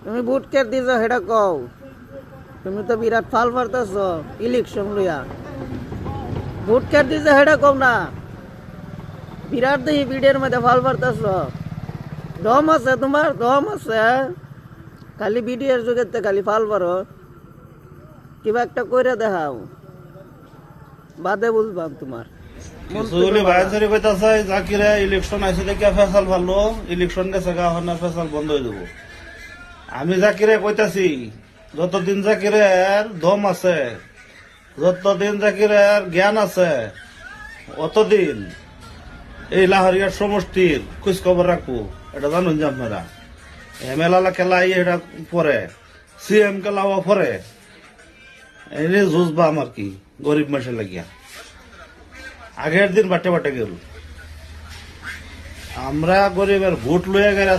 তুমি ভোট কে দিছ সেটা কও। তুমি তো বিরাট ফাল পারতেছ ইলেকশন লইয়া। ভোট কে দিছ সেটা কও না। বিরাট দেখি ভিডিওর মধ্যে ফাল পারতেছ। দম আছে তোমার, দম আছে। খালি ভিডিওর যুগেতে খালি ফাল পারো। কিবা একটা কইরা দেখাও, বাদে বুঝবাম তোমার। জাকিরে ইলেকশন আইসে দেখে ফেসাল ভালো, ইলেকশন গেছে গা হওয়ার ফেসাল বন্ধ হয়ে যাবো। আমি জাকিরে কইতাছি যতদিন জাকিরের দম আছে, যতদিন জাকিরের জ্ঞান আছে, অতদিন এই লাহরিয়ার সমষ্টির খোঁজ খবর রাখবো। এটা জানুন যে আপনারা এমএলএ খেলা এটা পরে, সিএম খেলাও পরে, এনে জুজবা আমার কি গরিব মানুষের লাগিয়া। আগের দিন বাটে বাটে গেল, আমরা গরিবের ভোট লইয়া গেলে